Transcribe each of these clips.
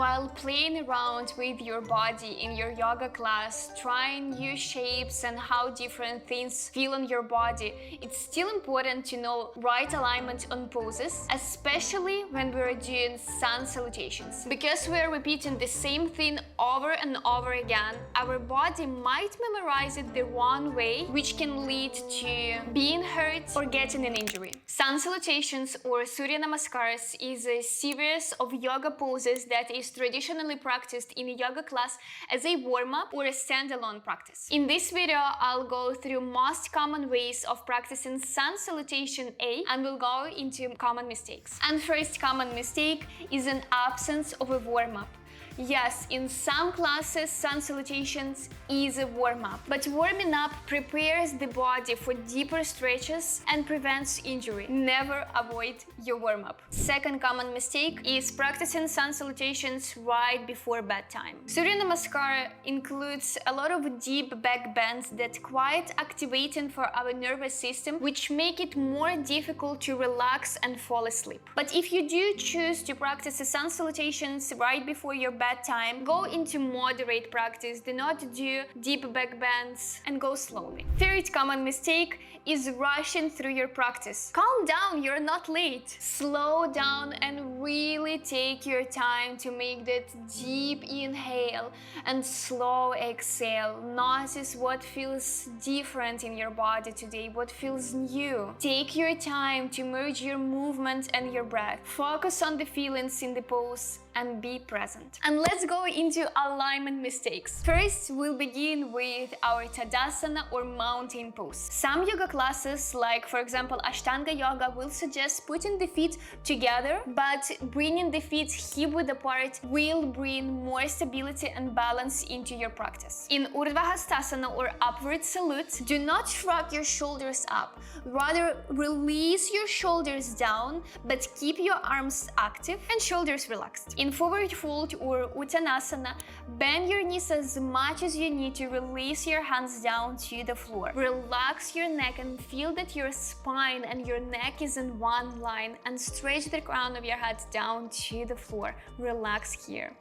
While playing around with your body in your yoga class, trying new shapes and how different things feel on your body, it's still important to know right alignment on poses, especially when we're doing sun salutations. Because we're repeating the same thing over and over again, our body might memorize it the wrong way, which can lead to being hurt or getting an injury. Sun salutations or Surya Namaskars is a series of yoga poses that is traditionally practiced in a yoga class as a warm-up or a standalone practice. In this video, I'll go through most common ways of practicing sun salutation A, and we'll go into common mistakes. And first common mistake is an absence of a warm-up. Yes, in some classes, sun salutations is a warm-up, but warming up prepares the body for deeper stretches and prevents injury. Never avoid your warm-up. Second common mistake is practicing sun salutations right before bedtime. Surya Namaskar includes a lot of deep back bends that quite activating for our nervous system, which make it more difficult to relax and fall asleep. But if you do choose to practice the sun salutations right before your bedtime, go into moderate practice, do not do deep back bends, and go slowly. Third common mistake is rushing through your practice. Calm down, you're not late. Slow down and really take your time to make that deep inhale and slow exhale. Notice what feels different in your body today, what feels new. Take your time to merge your movement and your breath. Focus on the feelings in the pose and be present. And let's go into alignment mistakes. First, we'll begin with our Tadasana or mountain pose. Some yoga classes, like for example Ashtanga yoga, will suggest putting the feet together, but bringing the feet hip-width apart will bring more stability and balance into your practice. In Urdhva Hastasana or upward salute, do not shrug your shoulders up. Rather, release your shoulders down, but keep your arms active and shoulders relaxed. In forward fold or Uttanasana, bend your knees as much as you need to release your hands down to the floor. Relax your neck and feel that your spine and your neck is in one line, and stretch the crown of your head down to the floor. Relax here.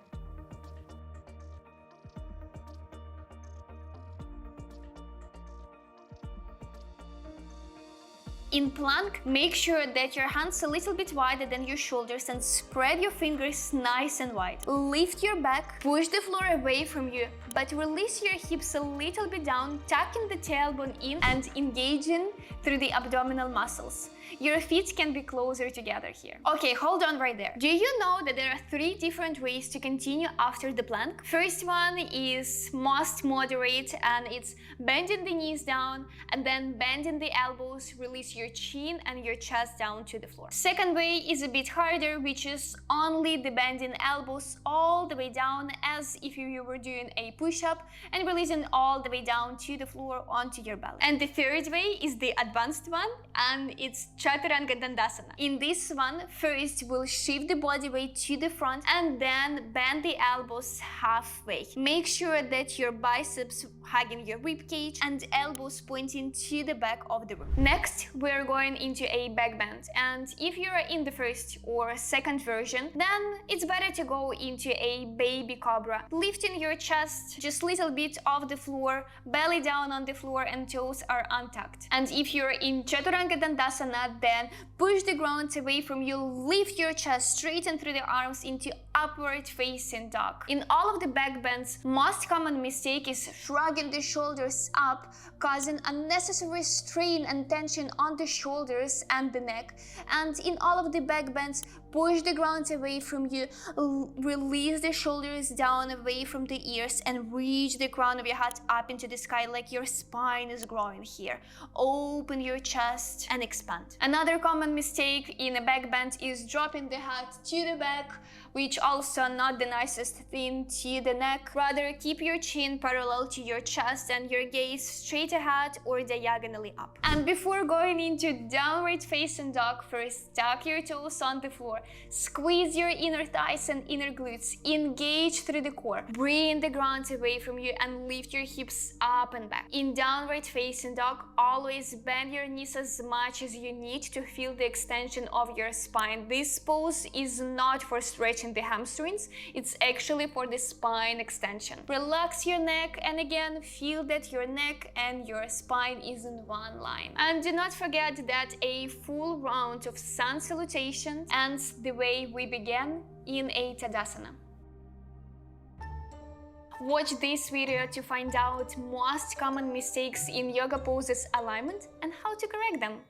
In plank, make sure that your hands are a little bit wider than your shoulders and spread your fingers nice and wide. Lift your back, push the floor away from you, but release your hips a little bit down, tucking the tailbone in and engaging through the abdominal muscles. Your feet can be closer together here. Okay, hold on right there. Do you know that there are 3 different ways to continue after the plank? First one is most moderate, and it's bending the knees down and then bending the elbows, release your chin and your chest down to the floor. Second way is a bit harder, which is only the bending elbows all the way down as if you were doing a push-up, and releasing all the way down to the floor onto your belly. And the third way is the advanced one, and it's chaturanga dandasana. In this one, first we'll shift the body weight to the front and then bend the elbows halfway. Make sure that your biceps hugging your rib cage and elbows pointing to the back of the room. Next, we're going into a back bend, and if you're in the first or second version, then it's better to go into a baby cobra, lifting your chest just a little bit off the floor, belly down on the floor and toes are untucked. And if you're in chaturanga dandasana, then push the ground away from you, lift your chest, straighten through the arms into upward facing dog. In all of the back bends, most common mistake is shrugging the shoulders up, causing unnecessary strain and tension on the shoulders and the neck. And in all of the back bends, push the ground away from you, release the shoulders down away from the ears and reach the crown of your head up into the sky like your spine is growing here. Open your chest and expand. Another common mistake in a back bend is dropping the head to the back, which also not the nicest thing to the neck. Rather, keep your chin parallel to your chest and your gaze straight ahead or diagonally up. And before going into downward facing dog, first tuck your toes on the floor, squeeze your inner thighs and inner glutes, engage through the core, bring the ground away from you and lift your hips up and back. In downward facing dog, always bend your knees as much as you need to feel the extension of your spine. This pose is not for stretching stretching the hamstrings, it's actually for the spine extension. Relax your neck and again feel that your neck and your spine is in one line. And do not forget that a full round of sun salutations ends the way we began, in a Tadasana. Watch this video to find out most common mistakes in yoga poses alignment and how to correct them.